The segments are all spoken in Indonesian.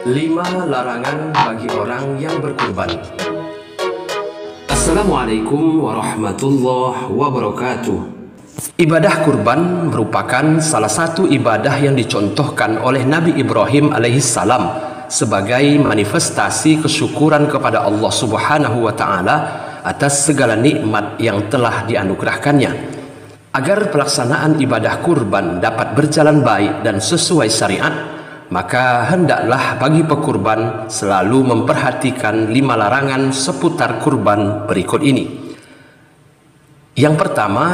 5 larangan bagi orang yang berkurban. Assalamualaikum warahmatullahi wabarakatuh. Ibadah kurban merupakan salah satu ibadah yang dicontohkan oleh Nabi Ibrahim alaihissalam sebagai manifestasi kesyukuran kepada Allah Subhanahu wa Ta'ala atas segala nikmat yang telah dianugerahkannya. Agar pelaksanaan ibadah kurban dapat berjalan baik dan sesuai syariat, maka hendaklah bagi pekurban selalu memperhatikan 5 larangan seputar kurban berikut ini. Yang pertama,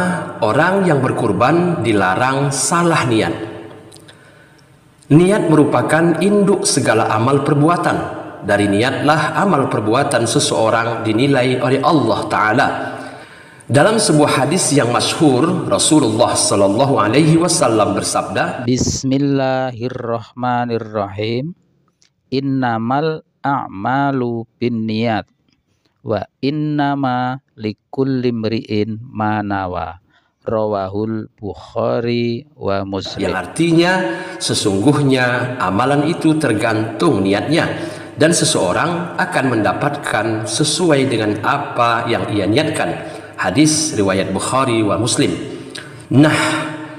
orang yang berkurban dilarang salah niat. Niat merupakan induk segala amal perbuatan. Dari niatlah amal perbuatan seseorang dinilai oleh Allah Ta'ala. Dalam sebuah hadis yang masyhur, Rasulullah Sallallahu Alaihi Wasallam bersabda, Bismillahirrahmanirrahim. Innamal a'malu binniyat wa innama likulli imri'in ma nawa. Rawahul Bukhari wa Muslim. Yang artinya sesungguhnya amalan itu tergantung niatnya dan seseorang akan mendapatkan sesuai dengan apa yang ia niatkan. Hadis riwayat Bukhari wa Muslim. Nah,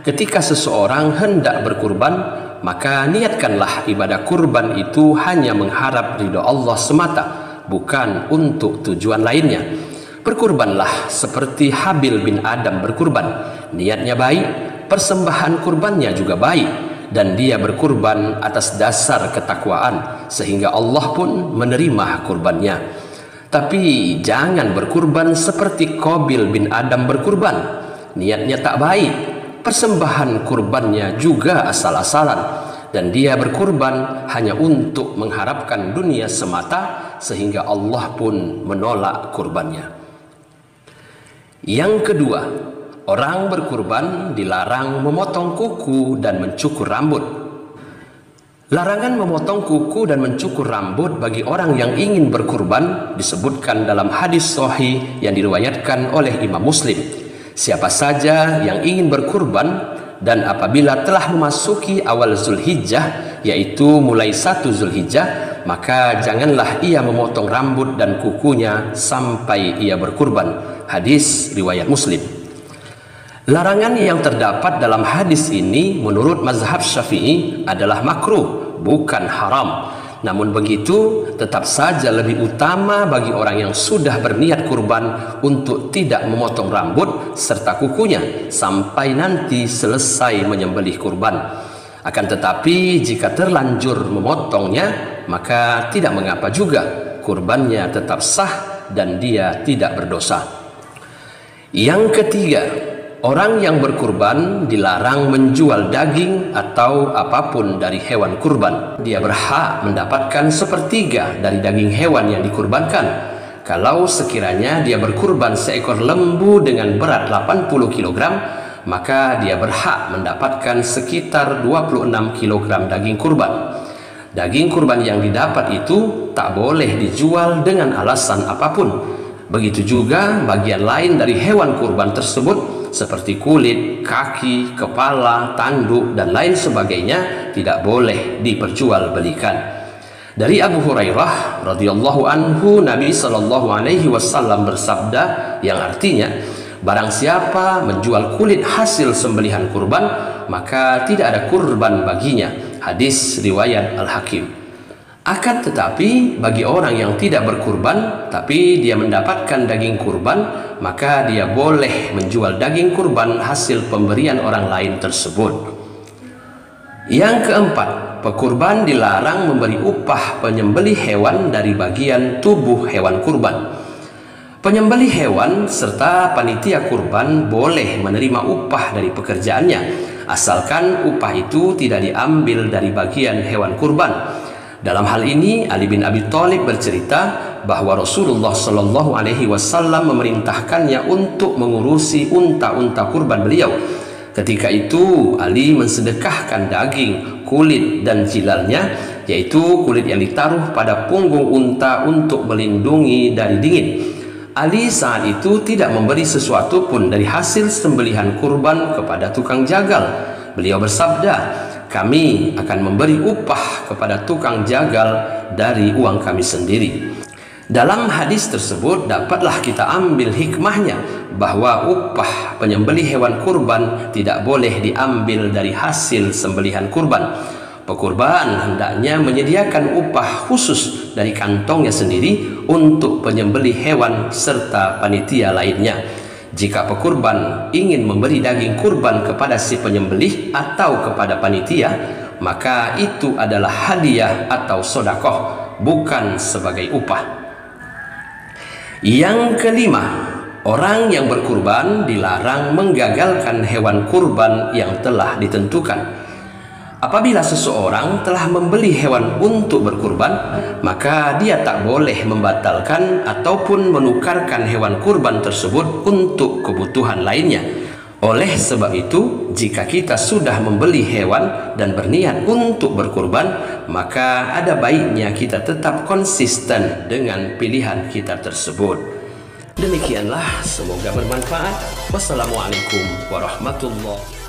ketika seseorang hendak berkurban, maka niatkanlah ibadah kurban itu hanya mengharap ridho Allah semata, bukan untuk tujuan lainnya. Berkurbanlah seperti Habil bin Adam berkurban. Niatnya baik, persembahan kurbannya juga baik, dan dia berkurban atas dasar ketakwaan, sehingga Allah pun menerima kurbannya. Tapi jangan berkurban seperti Qabil bin Adam berkurban. Niatnya tak baik, persembahan kurbannya juga asal-asalan, dan dia berkurban hanya untuk mengharapkan dunia semata, sehingga Allah pun menolak kurbannya. Yang kedua, orang berkurban dilarang memotong kuku dan mencukur rambut. Larangan memotong kuku dan mencukur rambut bagi orang yang ingin berkurban disebutkan dalam hadis sahih yang diriwayatkan oleh Imam Muslim. Siapa saja yang ingin berkurban dan apabila telah memasuki awal Zulhijjah, yaitu mulai 1 Zulhijjah, maka janganlah ia memotong rambut dan kukunya sampai ia berkurban. Hadis riwayat Muslim. Larangan yang terdapat dalam hadis ini menurut mazhab Syafi'i adalah makruh, bukan haram. Namun begitu, tetap saja lebih utama bagi orang yang sudah berniat kurban untuk tidak memotong rambut serta kukunya sampai nanti selesai menyembelih kurban. Akan tetapi jika terlanjur memotongnya, maka tidak mengapa juga, kurbannya tetap sah dan dia tidak berdosa. Yang ketiga, orang yang berkurban dilarang menjual daging atau apapun dari hewan kurban. Dia berhak mendapatkan sepertiga dari daging hewan yang dikurbankan. Kalau sekiranya dia berkurban seekor lembu dengan berat 80 kg, maka dia berhak mendapatkan sekitar 26 kg daging kurban. Daging kurban yang didapat itu tak boleh dijual dengan alasan apapun. Begitu juga bagian lain dari hewan kurban tersebut seperti kulit, kaki, kepala, tanduk, dan lain sebagainya tidak boleh diperjualbelikan. Dari Abu Hurairah radhiyallahu anhu, Nabi sallallahu alaihi wasallam bersabda yang artinya, barang siapa menjual kulit hasil sembelihan kurban, maka tidak ada kurban baginya. Hadis riwayat Al-Hakim. Akan tetapi bagi orang yang tidak berkurban tapi dia mendapatkan daging kurban, maka dia boleh menjual daging kurban hasil pemberian orang lain tersebut. Yang keempat, pekurban dilarang memberi upah penyembelih hewan dari bagian tubuh hewan kurban. Penyembelih hewan serta panitia kurban boleh menerima upah dari pekerjaannya, asalkan upah itu tidak diambil dari bagian hewan kurban. Dalam hal ini Ali bin Abi Thalib bercerita bahwa Rasulullah Shallallahu Alaihi Wasallam memerintahkannya untuk mengurusi unta-unta kurban beliau. Ketika itu Ali mensedekahkan daging, kulit dan jilalnya, yaitu kulit yang ditaruh pada punggung unta untuk melindungi dari dingin. Ali saat itu tidak memberi sesuatu pun dari hasil sembelihan kurban kepada tukang jagal. Beliau bersabda, kami akan memberi upah kepada tukang jagal dari uang kami sendiri. Dalam hadis tersebut dapatlah kita ambil hikmahnya bahwa upah penyembelih hewan kurban tidak boleh diambil dari hasil sembelihan kurban. Pekurban hendaknya menyediakan upah khusus dari kantongnya sendiri untuk penyembelih hewan serta panitia lainnya. Jika pekurban ingin memberi daging kurban kepada si penyembelih atau kepada panitia, maka itu adalah hadiah atau sodakoh, bukan sebagai upah. Yang kelima, orang yang berkurban dilarang menggagalkan hewan kurban yang telah ditentukan. Apabila seseorang telah membeli hewan untuk berkurban, maka dia tak boleh membatalkan ataupun menukarkan hewan kurban tersebut untuk kebutuhan lainnya. Oleh sebab itu, jika kita sudah membeli hewan dan berniat untuk berkurban, maka ada baiknya kita tetap konsisten dengan pilihan kita tersebut. Demikianlah, semoga bermanfaat. Wassalamualaikum warahmatullahi wabarakatuh.